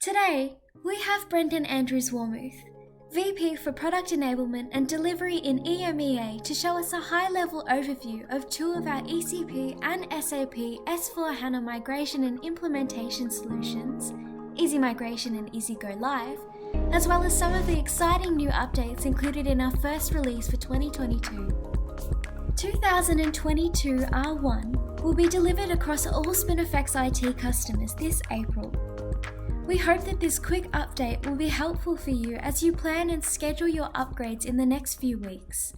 Today, we have Brendan Andrews-Wormuth, VP for Product Enablement and Delivery in EMEA, to show us a high-level overview of two of our ECP and SAP S/4HANA migration and implementation solutions, Easy Migration and Easy Go Live, as well as some of the exciting new updates included in our first release for 2022. 2022 R1 will be delivered across all SpinifexIT customers this April. We hope that this quick update will be helpful for you as you plan and schedule your upgrades in the next few weeks.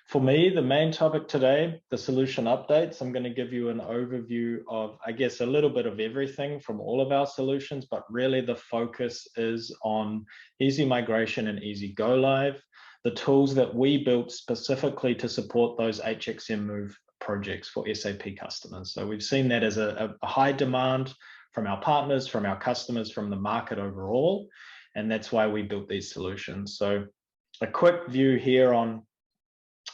For me, the main topic today, the solution updates. I'm going to give you an overview of, I guess, a little bit of everything from all of our solutions, but really the focus is on Easy Migration and Easy Go Live, the tools that we built specifically to support those HXM move projects for SAP customers. So we've seen that as a high demand from our partners, from our customers, from the market overall, and that's why we built these solutions. So a quick view here on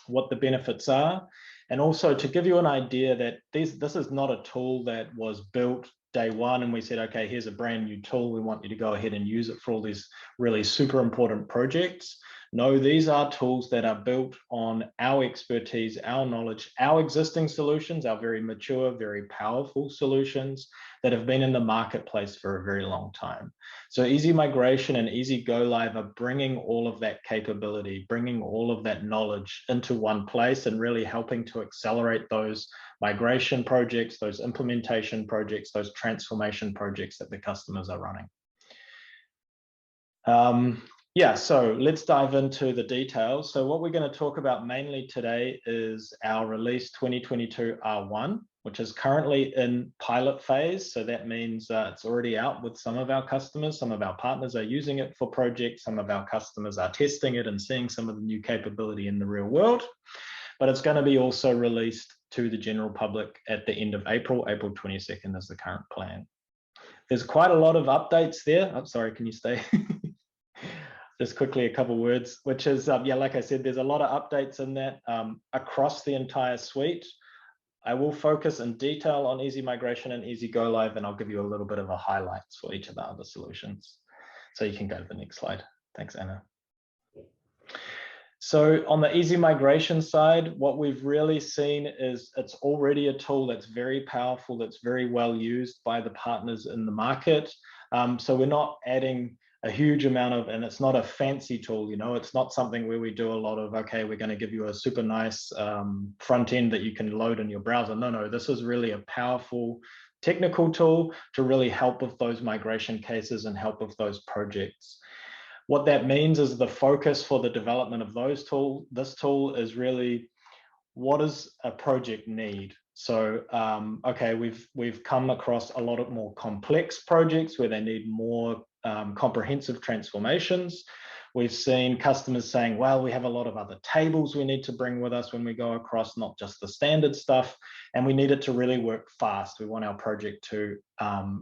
what the benefits are, and also to give you an idea that this is not a tool that was built day one and we said, okay, here's a brand new tool, we want you to go ahead and use it for all these really super important projects. No, these are tools that are built on our expertise, our knowledge, our existing solutions, our very mature, very powerful solutions that have been in the marketplace for a very long time. So Easy Migration and Easy Go Live are bringing all of that capability, bringing all of that knowledge into one place and really helping to accelerate those migration projects, those implementation projects, those transformation projects that the customers are running. Yeah, so let's dive into the details. So what we're going to talk about mainly today is our release 2022 R1, which is currently in pilot phase. So that means it's already out with some of our customers. Some of our partners are using it for projects. Some of our customers are testing it and seeing some of the new capability in the real world. But it's going to be also released to the general public at the end of April. April 22nd is the current plan. There's quite a lot of updates there. I'm sorry, can you stay? Just quickly, a couple words, which is, yeah, like I said, there's a lot of updates in that across the entire suite. I will focus in detail on Easy Migration and Easy Go Live, and I'll give you a little bit of a highlights for each of the other solutions. So you can go to the next slide. Thanks, Anna. So on the Easy Migration side, what we've really seen is it's already a tool that's very powerful, that's very well used by the partners in the market. So we're not adding a huge amount of, and it's not a fancy tool, you know, it's not something where we do a lot of, okay, we're going to give you a super nice front end that you can load in your browser. No, this is really a powerful technical tool to really help with those migration cases and help with those projects. What that means is the focus for the development of this tool is really, what does a project need? So, okay, we've come across a lot of more complex projects where they need more comprehensive transformations. We've seen customers saying, well, we have a lot of other tables we need to bring with us when we go across, not just the standard stuff, and we need it to really work fast. We want our project to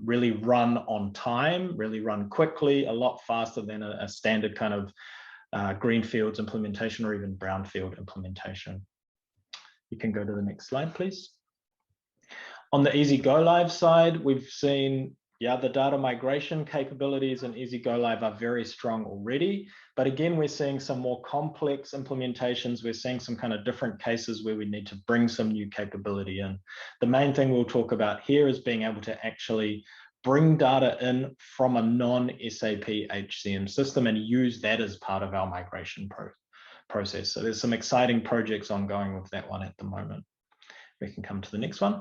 really run on time, really run quickly, a lot faster than a standard kind of greenfields implementation or even brownfield implementation. You can go to the next slide, please. On the Easy Go Live side, we've seen, yeah, the data migration capabilities in Easy Go Live are very strong already. But again, we're seeing some more complex implementations. We're seeing some kind of different cases where we need to bring some new capability in. The main thing we'll talk about here is being able to actually bring data in from a non-SAP HCM system and use that as part of our migration process. So there's some exciting projects ongoing with that one at the moment. We can come to the next one.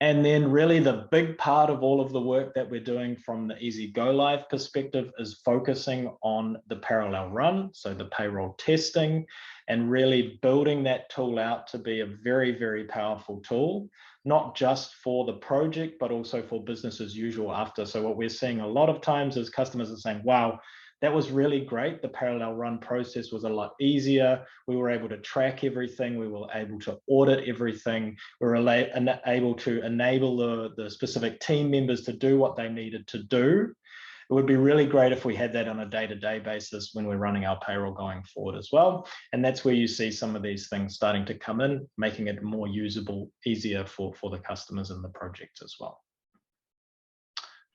And then really the big part of all of the work that we're doing from the Easy Go Live perspective is focusing on the parallel run, so the payroll testing, and really building that tool out to be a very, very powerful tool, not just for the project, but also for business as usual after. So what we're seeing a lot of times is customers are saying, wow, that was really great. The parallel run process was a lot easier. We were able to track everything. We were able to audit everything. We were able to enable the specific team members to do what they needed to do. It would be really great if we had that on a day-to-day basis when we're running our payroll going forward as well. And that's where you see some of these things starting to come in, making it more usable, easier for the customers and the project as well.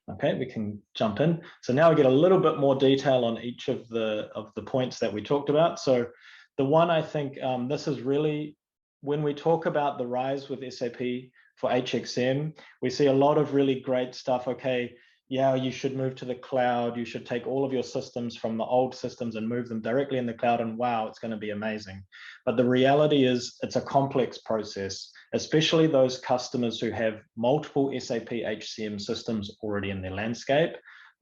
Okay, we can jump in. So now we get a little bit more detail on each of the points that we talked about. So the one I think this is really, when we talk about the rise with SAP for HXM, we see a lot of really great stuff. Okay, yeah, you should move to the cloud. You should take all of your systems from the old systems and move them directly in the cloud, and wow, it's going to be amazing. But the reality is it's a complex process, especially those customers who have multiple SAP HCM systems already in their landscape.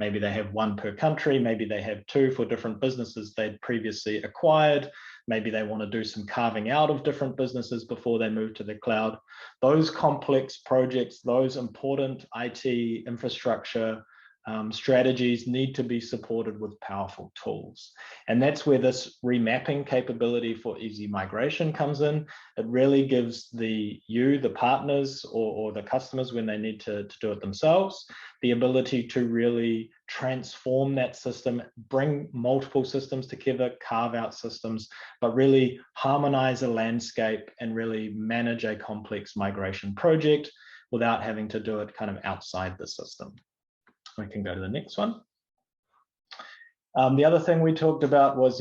Maybe they have one per country, maybe they have two for different businesses they'd previously acquired. Maybe they want to do some carving out of different businesses before they move to the cloud. Those complex projects, those important IT infrastructure strategies need to be supported with powerful tools. And that's where this remapping capability for easy migration comes in. It really gives the partners or the customers, when they need to do it themselves, the ability to really transform that system, bring multiple systems together, carve out systems, but really harmonize a landscape and really manage a complex migration project without having to do it kind of outside the system. We can go to the next one. The other thing we talked about was,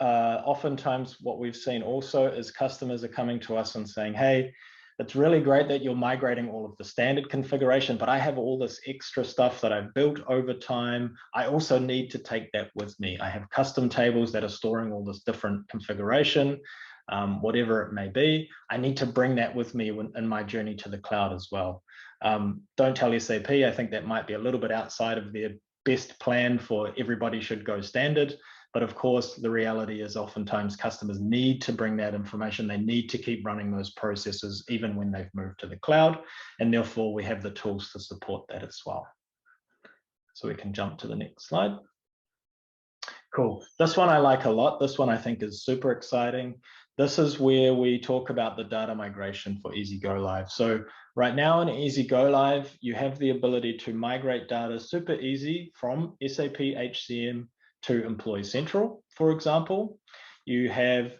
oftentimes what we've seen also is customers are coming to us and saying, hey, it's really great that you're migrating all of the standard configuration, but I have all this extra stuff that I've built over time. I also need to take that with me. I have custom tables that are storing all this different configuration, whatever it may be. I need to bring that with me in my journey to the cloud as well. Don't tell SAP, I think that might be a little bit outside of their best plan for everybody should go standard. But of course, the reality is oftentimes customers need to bring that information. They need to keep running those processes even when they've moved to the cloud. And therefore, we have the tools to support that as well. So we can jump to the next slide. Cool. This one I like a lot. This one I think is super exciting. This is where we talk about the data migration for Easy Go Live. So right now in Easy Go Live, you have the ability to migrate data super easy from SAP HCM to Employee Central, for example. You have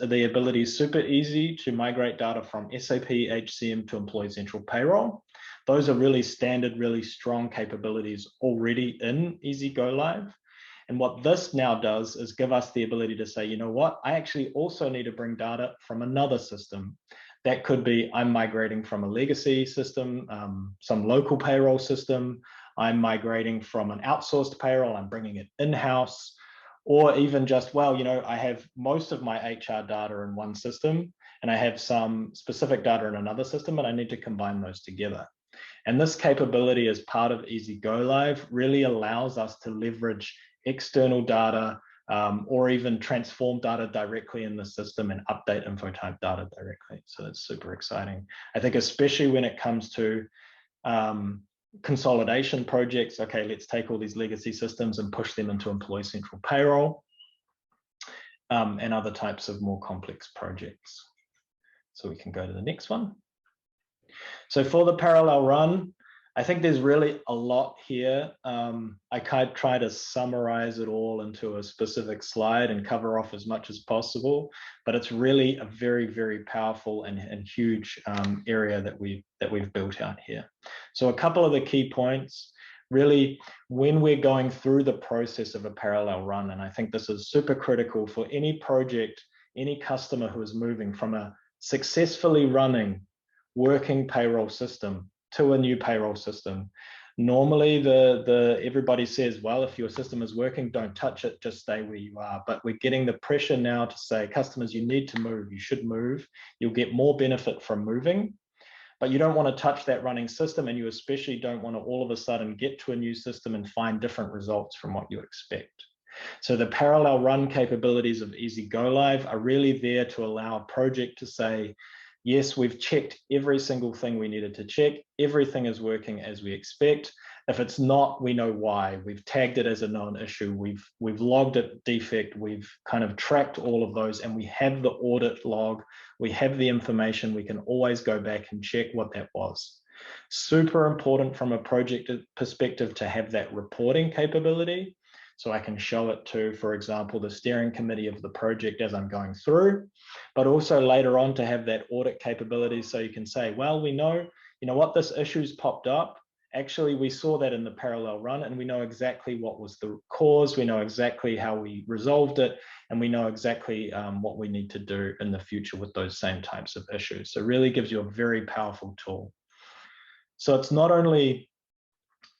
the ability super easy to migrate data from SAP HCM to Employee Central Payroll. Those are really standard, really strong capabilities already in Easy Go Live. And what this now does is give us the ability to say, you know what, I actually also need to bring data from another system. That could be I'm migrating from a legacy system, some local payroll system. I'm migrating from an outsourced payroll, I'm bringing it in-house, or even just, well, you know, I have most of my HR data in one system and I have some specific data in another system, and I need to combine those together. And this capability as part of Easy Go Live really allows us to leverage external data or even transform data directly in the system and update info type data directly. So that's super exciting. I think especially when it comes to consolidation projects, okay, let's take all these legacy systems and push them into Employee Central Payroll and other types of more complex projects. So we can go to the next one. So for the parallel run, I think there's really a lot here. I kind of try to summarize it all into a specific slide and cover off as much as possible, but it's really a very, very powerful and huge area that we've built out here. So a couple of the key points, really, when we're going through the process of a parallel run, and I think this is super critical for any project, any customer who is moving from a successfully running working payroll system to a new payroll system. Normally, everybody says, well, if your system is working, don't touch it, just stay where you are. But we're getting the pressure now to say, customers, you need to move, you should move. You'll get more benefit from moving, but you don't want to touch that running system, and you especially don't want to all of a sudden get to a new system and find different results from what you expect. So the parallel run capabilities of Easy Go Live are really there to allow a project to say, yes, we've checked every single thing we needed to check. Everything is working as we expect. If it's not, we know why. We've tagged it as a known issue. We've logged it defect. We've kind of tracked all of those, and we have the audit log. We have the information. We can always go back and check what that was. Super important from a project perspective to have that reporting capability. So I can show it to, for example, the steering committee of the project as I'm going through, but also later on to have that audit capability. So you can say, well, we know, you know what, this issue's popped up actually we saw that in the parallel run, and we know exactly what was the cause, we know exactly how we resolved it, and we know exactly what we need to do in the future with those same types of issues. So it really gives you a very powerful tool. So it's not only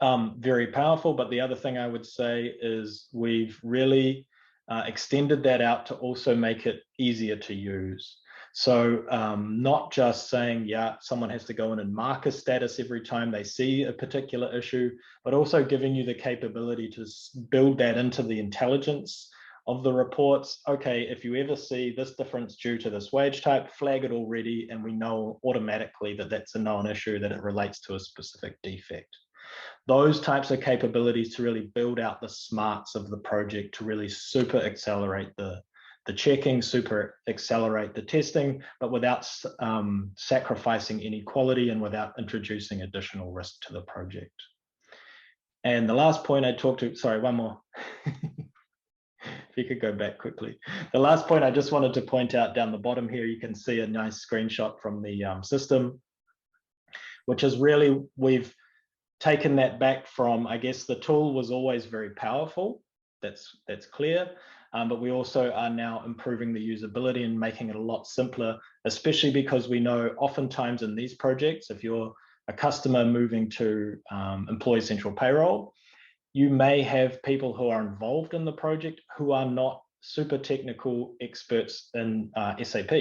very powerful, but the other thing I would say is we've really extended that out to also make it easier to use. So not just saying, yeah, someone has to go in and mark a status every time they see a particular issue, but also giving you the capability to build that into the intelligence of the reports. Okay, if you ever see this difference due to this wage type, flag it already, and we know automatically that that's a known issue, that it relates to a specific defect. Those types of capabilities to really build out the smarts of the project, to really super accelerate the checking, super accelerate the testing, but without sacrificing any quality and without introducing additional risk to the project. And the last point I talked to, sorry, one more. If you could go back quickly. The last point I just wanted to point out down the bottom here, you can see a nice screenshot from the system, which is really, we've taken that back from, I guess the tool was always very powerful, that's clear, but we also are now improving the usability and making it a lot simpler, especially because we know oftentimes in these projects, if you're a customer moving to Employee Central Payroll, you may have people who are involved in the project who are not super technical experts in SAP.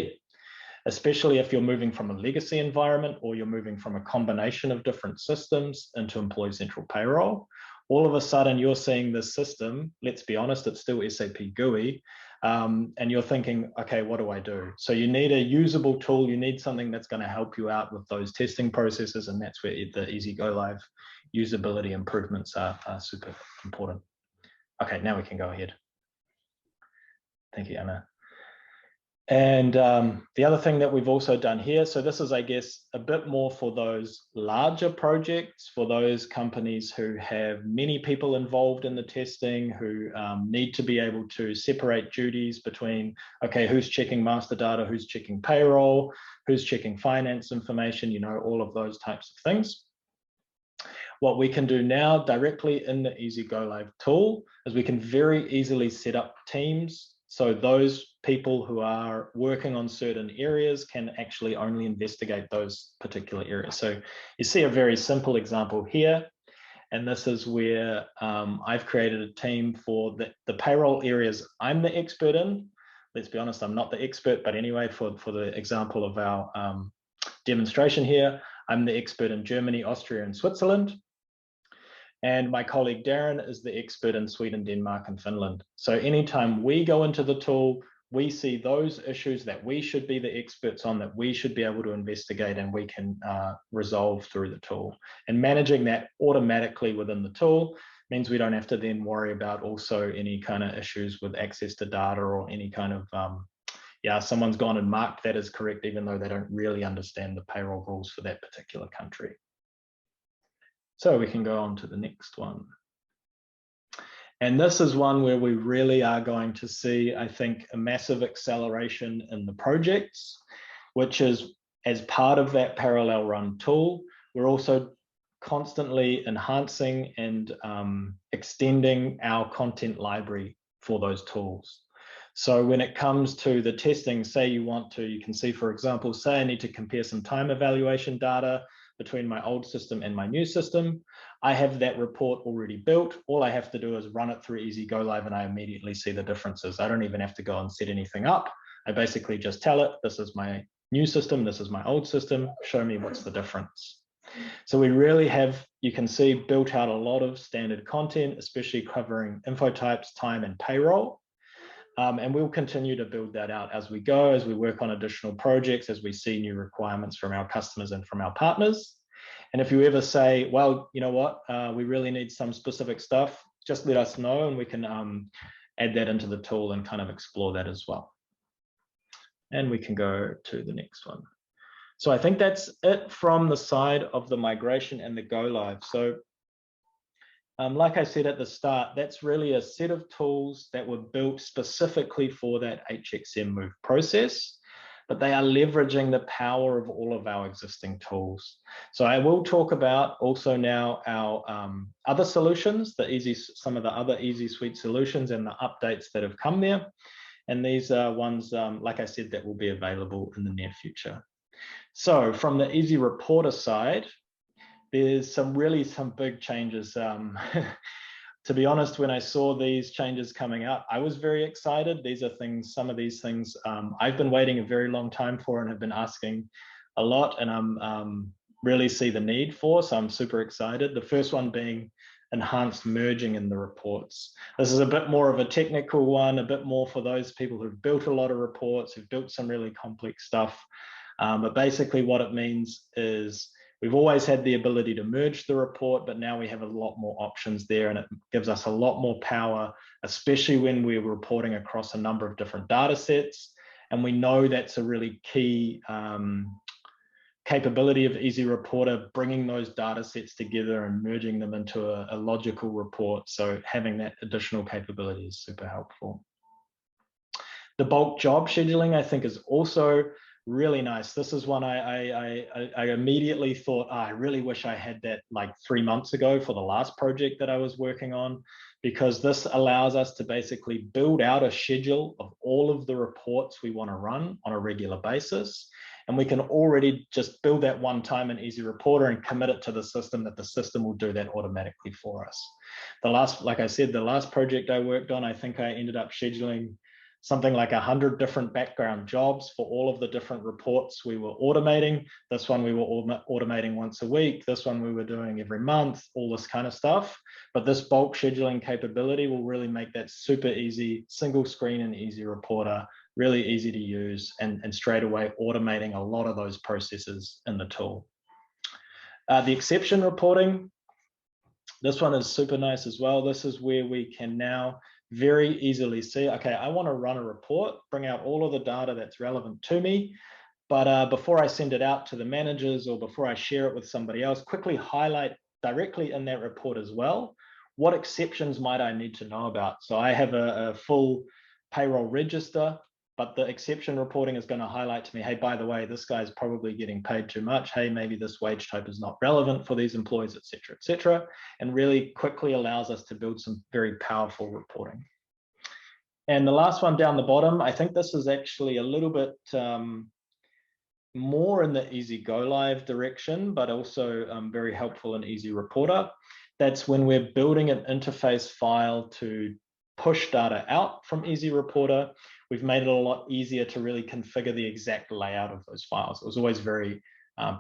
Especially if you're moving from a legacy environment or you're moving from a combination of different systems into Employee Central Payroll. All of a sudden you're seeing this system, let's be honest, it's still SAP GUI, and you're thinking, okay, what do I do? So you need a usable tool, you need something that's going to help you out with those testing processes, and that's where the Easy Go Live usability improvements are super important. Okay, now we can go ahead. Thank you, Anna. And the other thing that we've also done here, so this is, I guess, a bit more for those larger projects, for those companies who have many people involved in the testing, who need to be able to separate duties between, okay, who's checking master data, who's checking payroll, who's checking finance information, you know, all of those types of things. What we can do now directly in the Easy Go Live tool is we can very easily set up teams. So those people who are working on certain areas can actually only investigate those particular areas. So you see a very simple example here. And this is where I've created a team for the payroll areas I'm the expert in. Let's be honest, I'm not the expert, but anyway, for the example of our demonstration here, I'm the expert in Germany, Austria, and Switzerland. And my colleague Darren is the expert in Sweden, Denmark, and Finland. So anytime we go into the tool, we see those issues that we should be the experts on, that we should be able to investigate, and we can resolve through the tool. And managing that automatically within the tool means we don't have to then worry about also any kind of issues with access to data or any kind of, yeah, someone's gone and marked that as correct, even though they don't really understand the payroll rules for that particular country. So we can go on to the next one. And this is one where we really are going to see, I think, a massive acceleration in the projects, which is, as part of that parallel run tool, we're also constantly enhancing and extending our content library for those tools. So when it comes to the testing, say you want to, you can see, for example, say I need to compare some time evaluation data between my old system and my new system. I have that report already built. All I have to do is run it through Easy Go Live, and I immediately see the differences. I don't even have to go and set anything up. I basically just tell it, this is my new system, this is my old system, show me what's the difference. So we really have, you can see, built out a lot of standard content, especially covering info types, time, and payroll. And we'll continue to build that out as we go, as we work on additional projects, as we see new requirements from our customers and from our partners. And if you ever say, well, you know what, we really need some specific stuff, just let us know, and we can add that into the tool and kind of explore that as well. And we can go to the next one. So I think that's it from the side of the migration and the go live. So like I said at the start, that's really a set of tools that were built specifically for that HXM move process. but they are leveraging the power of all of our existing tools. So I will talk about also now our other solutions, some of the other Easy Suite solutions and the updates that have come there. And these are ones, like I said, that will be available in the near future. So from the Easy Reporter side, there's some big changes. To be honest, when I saw these changes coming out, I was very excited. These are some of these things I've been waiting a very long time for and have been asking a lot, and I'm really see the need for, so I'm super excited. The first one being enhanced merging in the reports. This is a bit more of a technical one, a bit more for those people who've built a lot of reports, who've built some really complex stuff. But basically what it means is we've always had the ability to merge the report, but now we have a lot more options there, and it gives us a lot more power, especially when we're reporting across a number of different data sets. And we know that's a really key capability of Easy Reporter, bringing those data sets together and merging them into a logical report. So having that additional capability is super helpful. The bulk job scheduling, I think, is also really nice. This is one I immediately thought, oh, I really wish I had that like 3 months ago for the last project that I was working on, because this allows us to basically build out a schedule of all of the reports we want to run on a regular basis. And we can already just build that one time in Easy Reporter and commit it to the system, that the system will do that automatically for us. Like I said, the last project I worked on, I think I ended up scheduling something like 100 different background jobs for all of the different reports we were automating. This one we were automating once a week. This one we were doing every month, all this kind of stuff. But this bulk scheduling capability will really make that super easy, single screen and Easy Reporter, really easy to use, and straight away automating a lot of those processes in the tool. The exception reporting, this one is super nice as well. This is where we can now very easily see, okay, I want to run a report, bring out all of the data that's relevant to me, but before I send it out to the managers or before I share it with somebody else, quickly highlight directly in that report as well, what exceptions might I need to know about? So I have a full payroll register, but the exception reporting is going to highlight to me, hey, by the way, this guy's probably getting paid too much. Hey, maybe this wage type is not relevant for these employees, et cetera, and really quickly allows us to build some very powerful reporting. And the last one down the bottom, I think this is actually a little bit more in the Easy Go Live direction, but also very helpful in Easy Reporter. That's when we're building an interface file to push data out from Easy Reporter. We've made it a lot easier to really configure the exact layout of those files. It was always very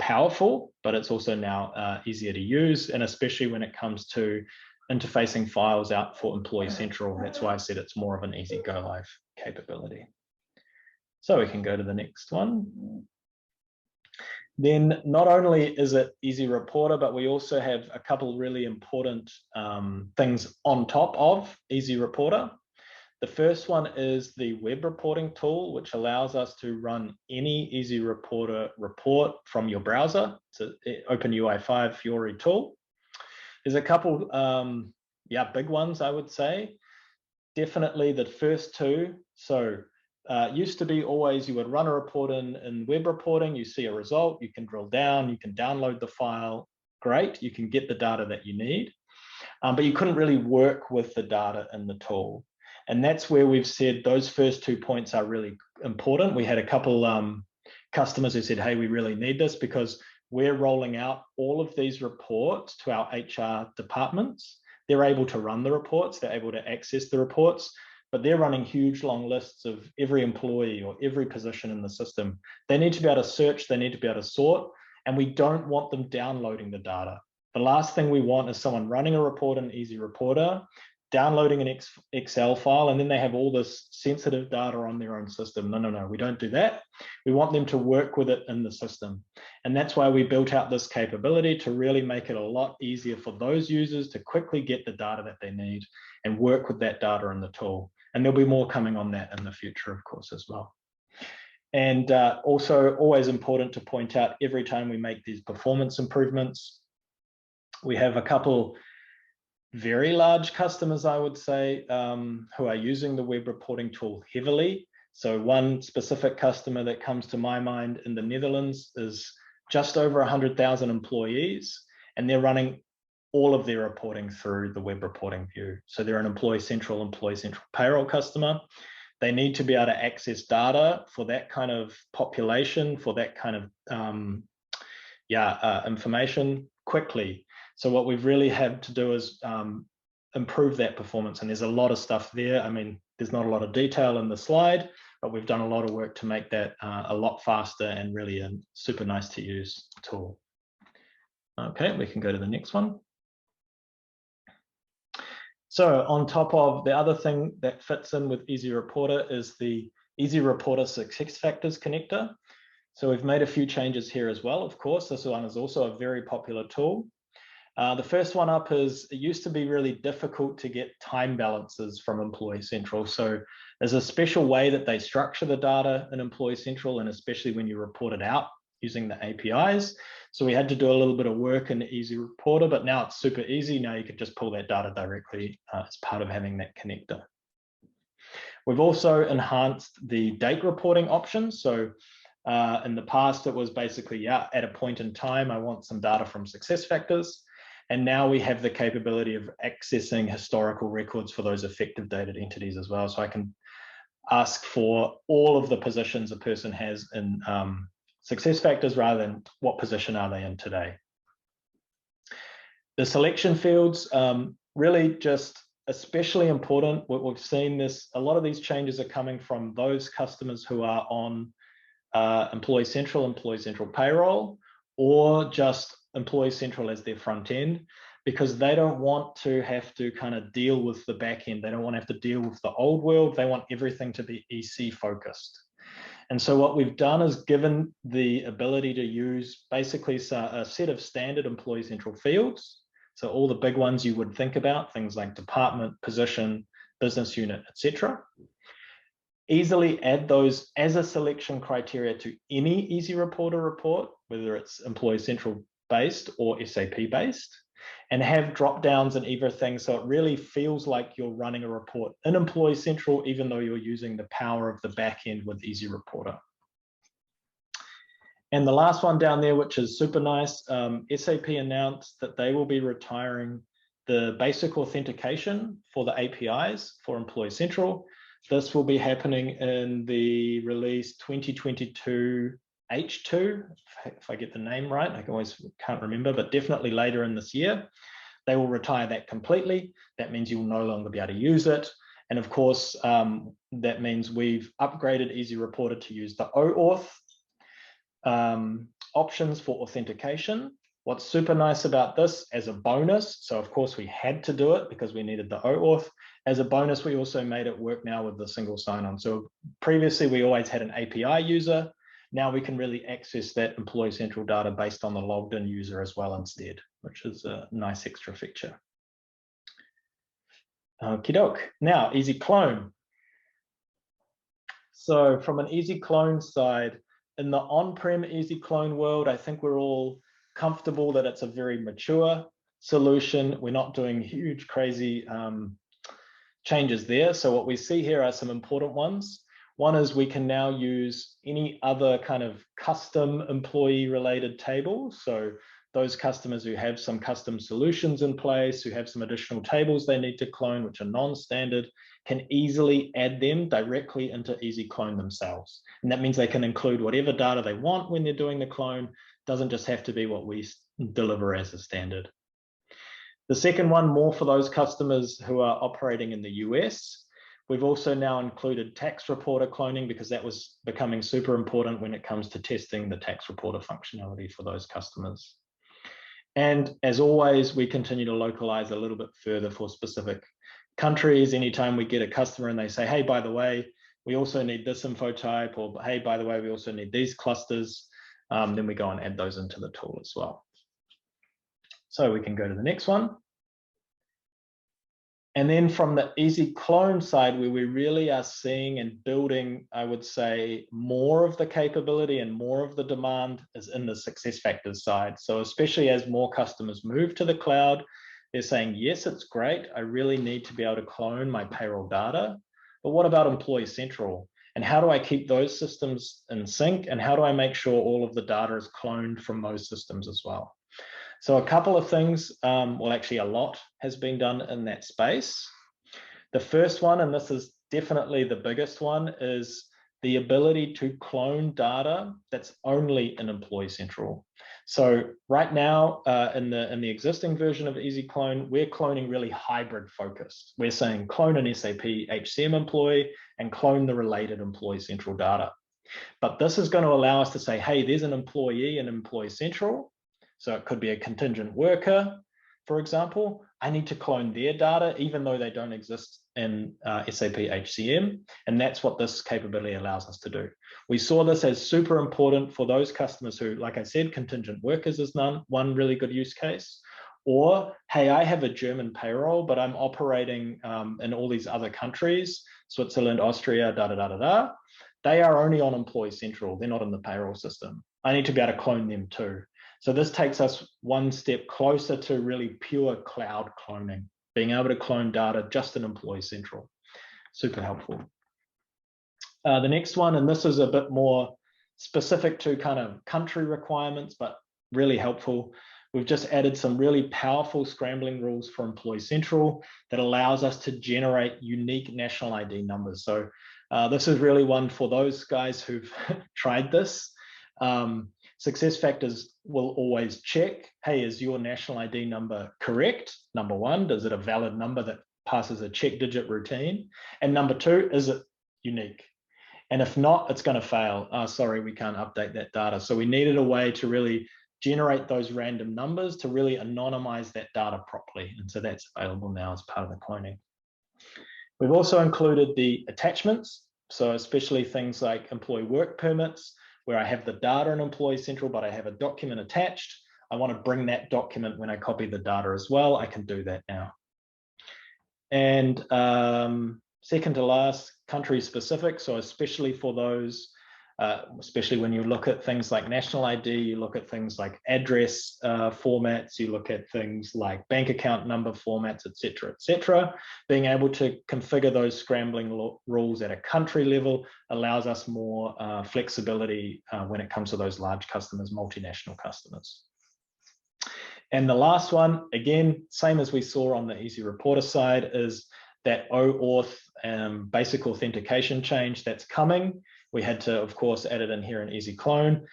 powerful, but it's also now easier to use, and especially when it comes to interfacing files out for Employee Central. That's why I said it's more of an Easy Go Live capability. So we can go to the next one. Then not only is it Easy Reporter, but we also have a couple really important things on top of Easy Reporter. The first one is the web reporting tool, which allows us to run any Easy Reporter report from your browser. It's an OpenUI 5 Fiori tool. There's a couple, big ones, I would say. Definitely the first two. So used to be always you would run a report in web reporting, you see a result, you can drill down, you can download the file, great, you can get the data that you need, but you couldn't really work with the data in the tool. And that's where we've said those first 2 points are really important. We had a couple customers who said, hey, we really need this because we're rolling out all of these reports to our HR departments. They're able to run the reports, they're able to access the reports, but they're running huge long lists of every employee or every position in the system. They need to be able to search, they need to be able to sort, and we don't want them downloading the data. The last thing we want is someone running a report in Easy Reporter, downloading an Excel file, and then they have all this sensitive data on their own system. No, we don't do that. We want them to work with it in the system. And that's why we built out this capability to really make it a lot easier for those users to quickly get the data that they need and work with that data in the tool. And there'll be more coming on that in the future, of course, as well. And also always important to point out every time we make these performance improvements, we have a couple very large customers, I would say, who are using the web reporting tool heavily. So one specific customer that comes to my mind in the Netherlands is just over 100,000 employees, and they're running all of their reporting through the web reporting view. So they're an Employee Central Payroll customer. They need to be able to access data for that kind of population, for that kind of information quickly. So what we've really had to do is improve that performance. And there's a lot of stuff there. I mean, there's not a lot of detail in the slide, but we've done a lot of work to make that a lot faster and really a super nice to use tool. Okay, we can go to the next one. So on top of the other thing that fits in with Easy Reporter is the Easy Reporter SuccessFactors connector. So we've made a few changes here as well. Of course, this one is also a very popular tool. The first one up is, it used to be really difficult to get time balances from Employee Central. So there's a special way that they structure the data in Employee Central, and especially when you report it out using the APIs. So we had to do a little bit of work in Easy Reporter, but now it's super easy. Now you can just pull that data directly as part of having that connector. We've also enhanced the date reporting options. So in the past, it was basically, at a point in time, I want some data from SuccessFactors. And now we have the capability of accessing historical records for those effective dated entities as well. So I can ask for all of the positions a person has in SuccessFactors rather than what position are they in today. The selection fields, really just especially important. We've seen this, a lot of these changes are coming from those customers who are on Employee Central Payroll, or just Employee Central as their front end, because they don't want to have to kind of deal with the back end. They don't want to have to deal with the old world. They want everything to be EC focused. And so what we've done is given the ability to use basically a set of standard Employee Central fields. So all the big ones you would think about, things like department, position, business unit, etc. Easily add those as a selection criteria to any Easy Reporter report, whether it's Employee Central based or SAP based, and have drop downs and everything. So it really feels like you're running a report in Employee Central, even though you're using the power of the back end with Easy Reporter. And the last one down there, which is super nice, SAP announced that they will be retiring the basic authentication for the APIs for Employee Central. This will be happening in the release 2022 H2, if I get the name right. I always can't remember, but definitely later in this year. They will retire that completely. That means you will no longer be able to use it. And of course, that means we've upgraded Easy Reporter to use the OAuth options for authentication. What's super nice about this as a bonus, so of course we had to do it because we needed the OAuth. As a bonus, we also made it work now with the single sign-on. So previously we always had an API user. Now we can really access that Employee Central data based on the logged in user as well instead, which is a nice extra feature. Okie doke. Now, Easy Clone. So from an Easy Clone side, in the on-prem Easy Clone world, I think we're all comfortable that it's a very mature solution. We're not doing huge, crazy changes there. So what we see here are some important ones. One is we can now use any other kind of custom employee related tables. So those customers who have some custom solutions in place, who have some additional tables they need to clone, which are non-standard, can easily add them directly into Easy Clone themselves. And that means they can include whatever data they want when they're doing the clone. Doesn't just have to be what we deliver as a standard. The second one, more for those customers who are operating in the US. We've also now included tax reporter cloning because that was becoming super important when it comes to testing the tax reporter functionality for those customers. And as always, we continue to localize a little bit further for specific countries. Anytime we get a customer and they say, hey, by the way, we also need this info type, or hey, by the way, we also need these clusters, then we go and add those into the tool as well. So we can go to the next one. And then from the Easy Clone side, where we really are seeing and building, I would say, more of the capability and more of the demand is in the SuccessFactors side. So especially as more customers move to the cloud, they're saying, yes, it's great. I really need to be able to clone my payroll data. But what about Employee Central? And how do I keep those systems in sync? And how do I make sure all of the data is cloned from those systems as well? So a couple of things, well, actually a lot has been done in that space. The first one, and this is definitely the biggest one, is the ability to clone data that's only in Employee Central. So right now, in the existing version of EasyClone, we're cloning really hybrid focused. We're saying clone an SAP HCM employee and clone the related Employee Central data. But this is going to allow us to say, hey, there's an employee in Employee Central. So it could be a contingent worker, for example. I need to clone their data, even though they don't exist in SAP HCM. And that's what this capability allows us to do. We saw this as super important for those customers who, like I said, contingent workers is one really good use case. Or, hey, I have a German payroll, but I'm operating in all these other countries, Switzerland, Austria, da-da-da-da-da. They are only on Employee Central. They're not in the payroll system. I need to be able to clone them too. So this takes us one step closer to really pure cloud cloning, being able to clone data just in Employee Central. Super helpful. The next one, and this is a bit more specific to kind of country requirements, but really helpful. We've just added some really powerful scrambling rules for Employee Central that allows us to generate unique national ID numbers. So this is really one for those guys who've tried this. SuccessFactors will always check, hey, is your national ID number correct? Number one, is it a valid number that passes a check digit routine? And number two, is it unique? And if not, it's going to fail. Sorry, we can't update that data. So we needed a way to really generate those random numbers to really anonymize that data properly. And so that's available now as part of the cloning. We've also included the attachments. So especially things like employee work permits, where I have the data in Employee Central, but I have a document attached. I want to bring that document when I copy the data as well. I can do that now. And second to last, country specific. So especially for those, especially when you look at things like national ID, you look at things like address formats, you look at things like bank account number formats, et cetera, being able to configure those scrambling rules at a country level allows us more flexibility when it comes to those large customers, multinational customers. And the last one, again, same as we saw on the Easy Reporter side, is that OAuth basic authentication change that's coming. We had to, of course, add it in here in Easy Clone.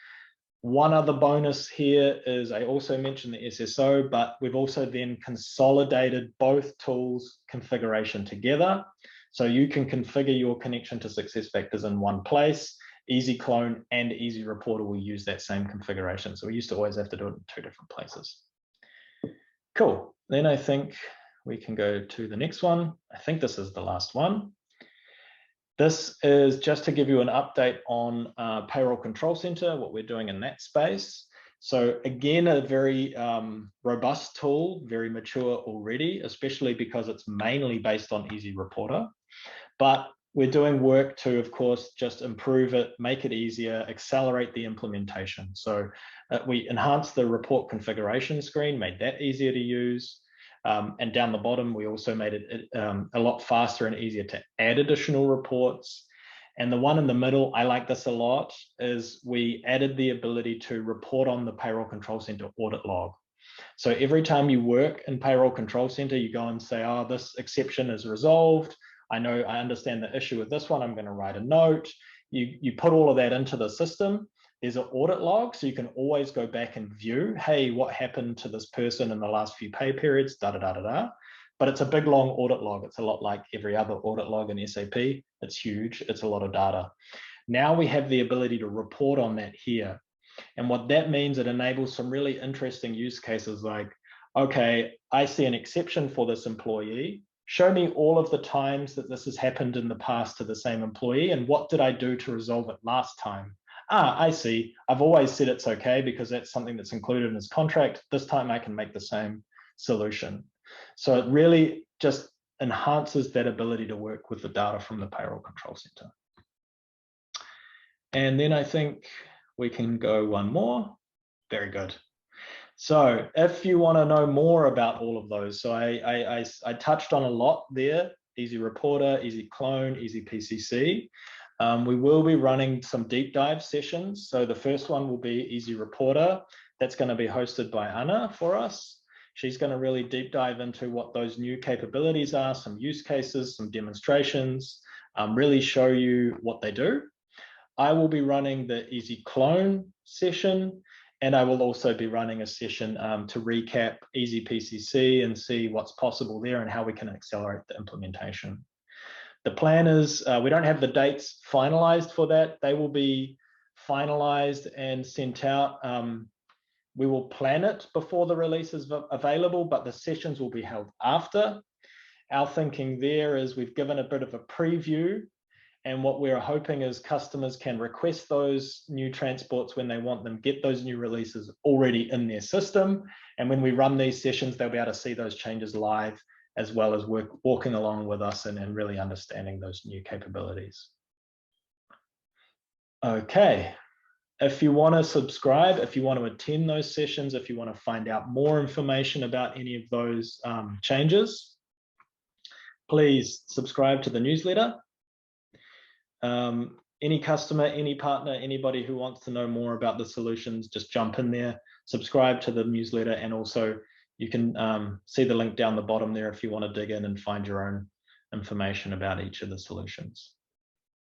One other bonus here is I also mentioned the SSO, but we've also then consolidated both tools configuration together. So you can configure your connection to SuccessFactors in one place. Easy Clone and Easy Reporter will use that same configuration. So we used to always have to do it in two different places. Cool. Then I think we can go to the next one. I think this is the last one. This is just to give you an update on Payroll Control Center, what we're doing in that space. So again, a very robust tool, very mature already, especially because it's mainly based on Easy Reporter. But we're doing work to, of course, just improve it, make it easier, accelerate the implementation. So we enhanced the report configuration screen, made that easier to use. And down the bottom, we also made it a lot faster and easier to add additional reports. And the one in the middle, I like this a lot, is we added the ability to report on the Payroll Control Center audit log. So every time you work in Payroll Control Center, you go and say, oh, this exception is resolved. I understand the issue with this one. I'm going to write a note. You put all of that into the system. There's an audit log, so you can always go back and view, hey, what happened to this person in the last few pay periods, da-da-da-da-da. But it's a big, long audit log. It's a lot like every other audit log in SAP. It's huge. It's a lot of data. Now we have the ability to report on that here. And what that means, it enables some really interesting use cases like, okay, I see an exception for this employee. Show me all of the times that this has happened in the past to the same employee, and what did I do to resolve it last time? I see. I've always said it's okay because that's something that's included in his contract. This time I can make the same solution. So it really just enhances that ability to work with the data from the Payroll Control Center. And then I think we can go one more. Very good. So if you want to know more about all of those, so I touched on a lot there, Easy Reporter, Easy Clone, Easy PCC. We will be running some deep dive sessions. So the first one will be Easy Reporter. That's going to be hosted by Anna for us. She's going to really deep dive into what those new capabilities are, some use cases, some demonstrations, really show you what they do. I will be running the Easy Clone session, and I will also be running a session to recap Easy PCC and see what's possible there and how we can accelerate the implementation. The plan is, we don't have the dates finalized for that. They will be finalized and sent out. We will plan it before the release is available, but the sessions will be held after. Our thinking there is we've given a bit of a preview, and what we're hoping is customers can request those new transports when they want them, get those new releases already in their system. And when we run these sessions, they'll be able to see those changes live, as well as walking along with us and really understanding those new capabilities. Okay, if you want to subscribe, if you want to attend those sessions, if you want to find out more information about any of those changes, please subscribe to the newsletter. Any customer, any partner, anybody who wants to know more about the solutions, just jump in there, subscribe to the newsletter, and also you can see the link down the bottom there if you want to dig in and find your own information about each of the solutions.